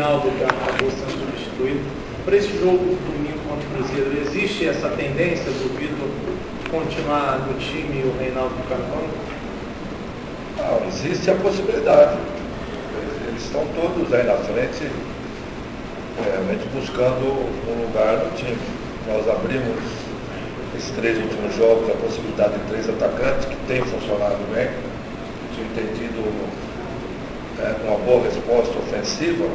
Reinaldo, que acabou sendo substituído. Para esse jogo domingo contra o Cruzeiro, existe essa tendência do Vitor continuar no time e o Reinaldo ficar fora? Não, existe a possibilidade. Eles estão todos aí na frente, realmente buscando um lugar no time. Nós abrimos esses 3 últimos jogos a possibilidade de 3 atacantes, que tem funcionado bem. O time tem tido uma boa resposta ofensiva.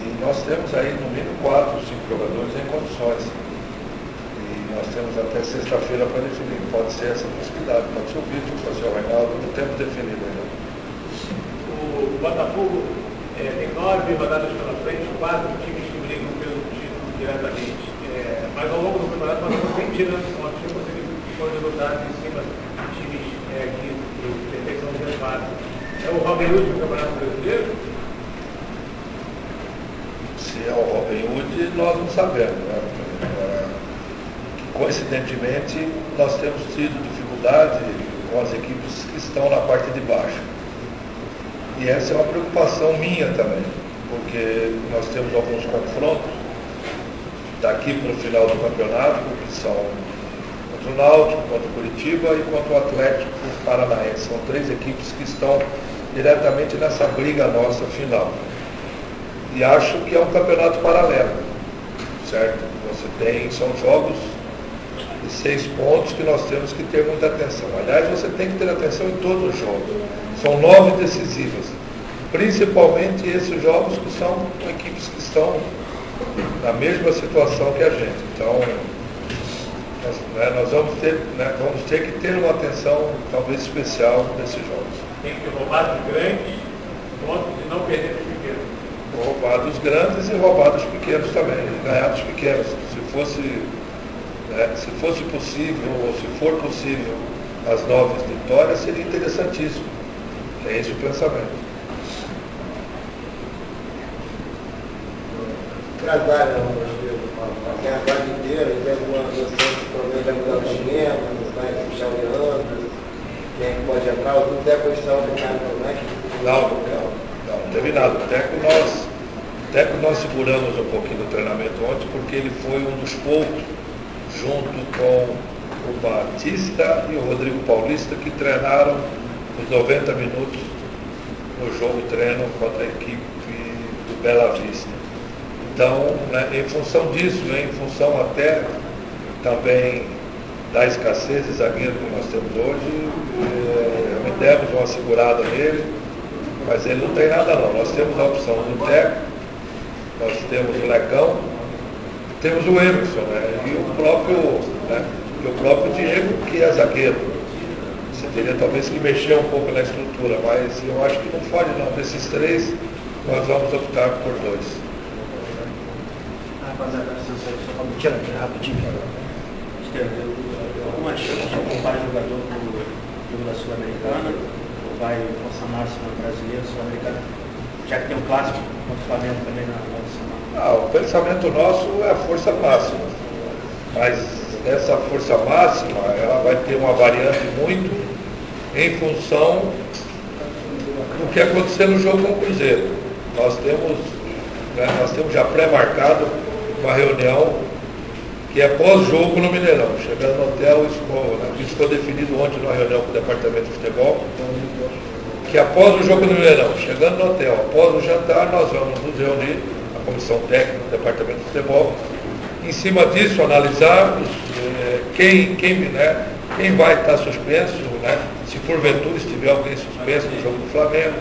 E nós temos aí no mínimo 4, 5 jogadores em condições. E nós temos até sexta-feira para definir. Pode ser essa possibilidade, pode ser o Vitor, pode ser o Reinaldo, não temos definido ainda. O Botafogo tem 9 rodadas pela frente, 4 times que brigam pelo título diretamente. Mas ao longo do campeonato nós não tem tido uma resultados em cima de times que são reservados. É o Robin Hood do Campeonato Brasileiro? Se é o Robin Hood, nós não sabemos. Né? Coincidentemente, nós temos tido dificuldade com as equipes que estão na parte de baixo. E essa é uma preocupação minha também, porque nós temos alguns confrontos daqui para o final do campeonato, que são contra o Náutico, contra o Curitiba e contra o Atlético Paranaense. São 3 equipes que estão diretamente nessa briga nossa final. E acho que é um campeonato paralelo, certo? São jogos de 6 pontos que nós temos que ter muita atenção. Aliás, você tem que ter atenção em todos os jogos. São 9 decisivas, principalmente esses jogos que são com equipes que estão na mesma situação que a gente. Então, nós vamos ter que ter uma atenção talvez especial nesses jogos. Tem que roubar dos grandes e não perder dos pequenos. Roubar dos grandes e roubar dos pequenos também, ganhar dos pequenos. Se fosse possível, ou se for possível, as 9 vitórias, seria interessantíssimo. É esse o pensamento. Trabalho, aqui a tarde inteira, tem alguma noção de problema de mudar os membros, vai puxar o Leandro, quem é que pode entrar, o Teco está obrigado também? Não teve nada. O Teco nós seguramos um pouquinho do treinamento ontem, porque ele foi um dos poucos, junto com o Batista e o Rodrigo Paulista, que treinaram os 90 minutos no jogo treino contra a equipe do Bela Vista. Então, em função disso, em função até também da escassez de zagueiro que nós temos hoje, demos uma segurada nele, mas ele não tem nada não. Nós temos a opção do Teco, nós temos o Lecão, temos o Emerson, e o próprio Diego, que é zagueiro. Você teria talvez que mexer um pouco na estrutura, mas eu acho que não pode não. Desses 3, nós vamos optar por 2. Rapaziada, só para tirar aqui rapidinho. Alguma chance de ocupar jogador do jogo da Sul-Americana? Ou vai força máxima brasileira, Sul-Americana? Já que tem um clássico contra o Flamengo também na semana. O pensamento nosso é a força máxima. Mas essa força máxima, ela vai ter uma variante muito em função do que acontecer no jogo com o Cruzeiro. Nós temos já pré-marcado uma reunião que é pós-jogo no Mineirão. Chegando no hotel, isso foi definido ontem numa reunião com o Departamento de Futebol, que após o jogo no Mineirão, chegando no hotel, após o jantar, nós vamos nos reunir, a comissão técnica do Departamento de Futebol, em cima disso, analisarmos quem vai estar suspenso, se porventura estiver alguém suspenso no jogo do Flamengo,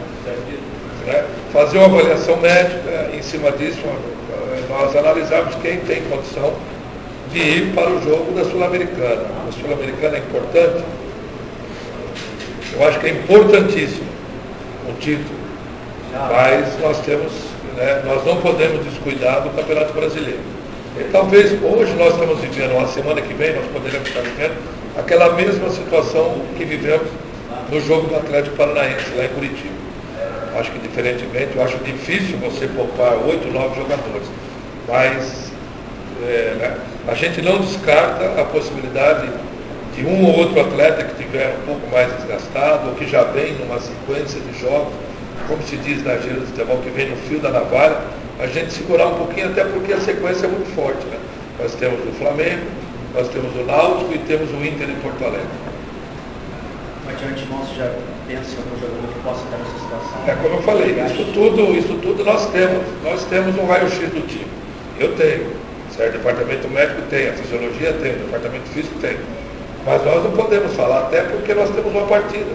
fazer uma avaliação médica, em cima disso, nós analisarmos quem tem condição de ir para o jogo da Sul-Americana. A Sul-Americana é importante, eu acho que é importantíssimo o título, mas nós não podemos descuidar do Campeonato Brasileiro. E talvez hoje nós estamos vivendo, uma semana que vem nós poderemos estar vivendo aquela mesma situação que vivemos no jogo do Atlético Paranaense, lá em Curitiba. Acho que diferentemente, eu acho difícil você poupar 8, 9 jogadores. Mas a gente não descarta a possibilidade de um ou outro atleta que tiver um pouco mais desgastado, ou que já vem numa sequência de jogos como se diz na gíria do futebol, que vem no fio da navalha, a gente segurar um pouquinho, até porque a sequência é muito forte, né? Nós temos o Flamengo, nós temos o Náutico e temos o Inter em Porto Alegre. Mas de antemão você já pensa em algum jogador que possa estar nessa situação? É como eu falei, isso tudo nós temos um raio-x do time. Eu tenho, certo? O departamento médico tem, a fisiologia tem, o departamento físico tem. Mas nós não podemos falar, até porque nós temos uma partida.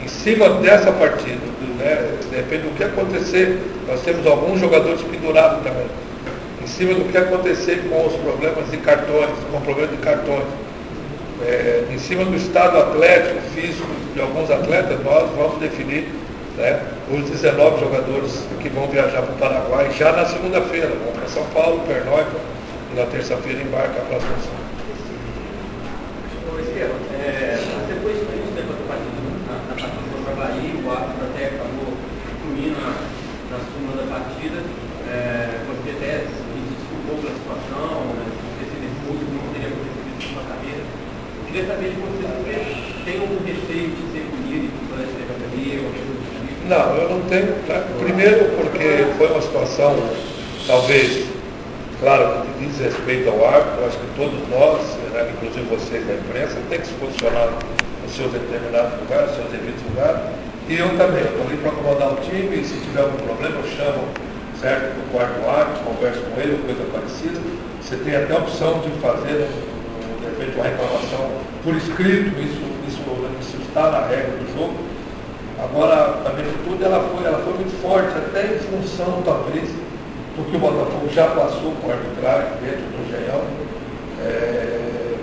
Em cima dessa partida, né, depende do que acontecer, nós temos alguns jogadores pendurados também. Em cima do que acontecer com os problemas de cartões, com o problema de cartões. Em cima do estado atlético, físico de alguns atletas, nós vamos definir, né, os 19 jogadores que vão viajar para o Paraguai já na segunda-feira. Vão para São Paulo, Pernambuco, e na terça-feira embarca para Assunção. Depois do tempo da partida, na partida contra a Bahia, o árbitro até acabou incluindo na súmula da partida, porque até se desculpou pela situação, ter sido expulso, não teria acontecido isso na carreira. Eu queria saber de vocês, tem algum receio de ser punido e toda essa academia, ou coisa do tipo? Não, eu não tenho. Né? Primeiro porque foi uma situação, talvez, claro, que diz respeito ao árbitro. Acho que todos nós, né, inclusive vocês da imprensa, tem que se posicionar nos seus determinados lugares, nos seus devidos lugares. E eu também, eu estou ali para acomodar o time, e se tiver algum problema eu chamo, certo, para o quarto árbitro, converso com ele, ou coisa parecida. Você tem até a opção de fazer, de repente, uma reclamação por escrito, isso está na regra do jogo. Agora, a minha atitude ela foi muito forte, até em função, talvez, porque o Botafogo já passou com a arbitragem dentro do Engenhão,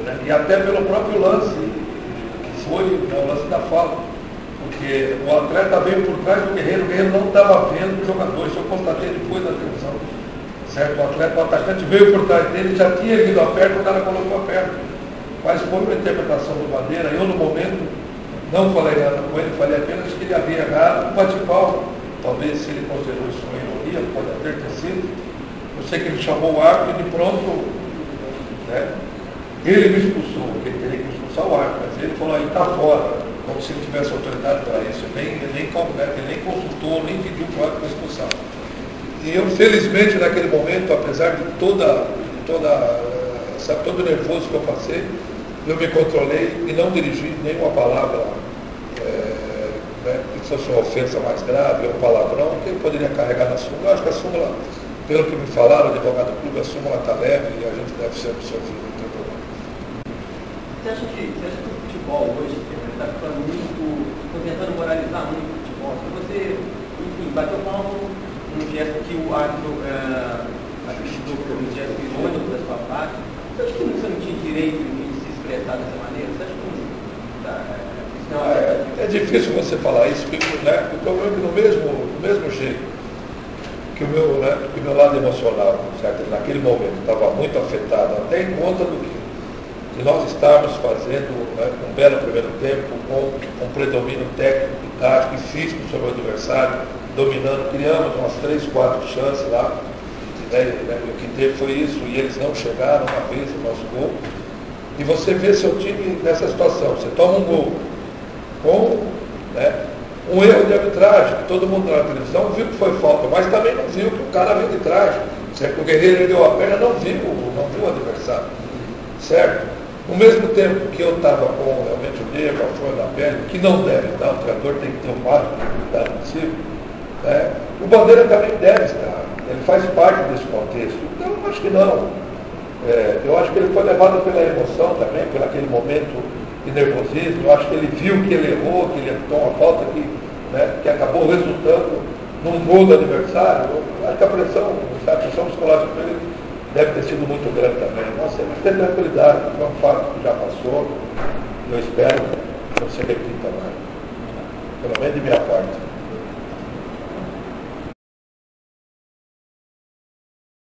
né, e até pelo próprio lance, que foi o lance da falta, porque o atleta veio por trás do Guerreiro, o Guerreiro não estava vendo o jogador, isso eu constatei depois da televisão, certo? O atacante veio por trás dele, já tinha vindo a perna, o cara colocou a perna, mas foi uma interpretação do Bandeira. Eu no momento não falei nada com ele, falei apenas que ele havia errado, bate-palma. Talvez se ele considerou isso uma ironia, pode até ter sido. Eu sei que ele chamou o árbitro e de pronto, né, ele me expulsou, ele teria que expulsar o árbitro, mas ele falou, ele está fora, como se ele tivesse autoridade para isso. Ele nem consultou, nem pediu para o árbitro expulsar. E eu, felizmente, naquele momento, apesar de todo o nervoso que eu passei, eu me controlei e não dirigi nenhuma palavra, que fosse uma ofensa mais grave, um palavrão, que eu poderia carregar na súmula. Eu acho que a súmula, pelo que me falaram, o advogado do clube, a súmula está leve e a gente deve ser absorvido, não tem problema. Você acha que o futebol hoje está ficando está tentando moralizar muito o futebol? Se você, enfim, bateu palmo num gesto que o árbitro acreditou que foi um gesto irônico da sua parte, você acha que você não tinha direito de se expressar dessa maneira? Você acha que é difícil você falar isso, porque, né, o problema é que do mesmo jeito que o meu lado emocional, certo, naquele momento estava muito afetado, até em conta do que nós estávamos fazendo, né, um belo primeiro tempo, com um predomínio técnico, tático e físico sobre o adversário, dominando, criamos umas 3, 4 chances lá, né, o que teve foi isso, e eles não chegaram uma vez no nosso gol. E você vê seu time nessa situação, você toma um gol com, né, um erro de arbitragem, que todo mundo na televisão viu que foi falta, mas também não viu que o cara veio de trás, certo? O Guerreiro deu a perna, não viu o adversário, certo? Ao mesmo tempo que eu estava com realmente o nervo, a flor na pele, que não deve estar, o treinador tem que ter o máximo de cuidado possível, né? O Bandeira também deve estar, ele faz parte desse contexto, então eu acho que não. Eu acho que ele foi levado pela emoção também, por aquele momento de nervosismo. Eu acho que ele viu que ele errou, que ele evitou uma falta que acabou resultando num gol do adversário. Eu acho que a pressão psicológica dele deve ter sido muito grande também. Nossa, mas tem tranquilidade, é um fato que já passou. Eu espero que não se repita mais, pelo menos de minha parte.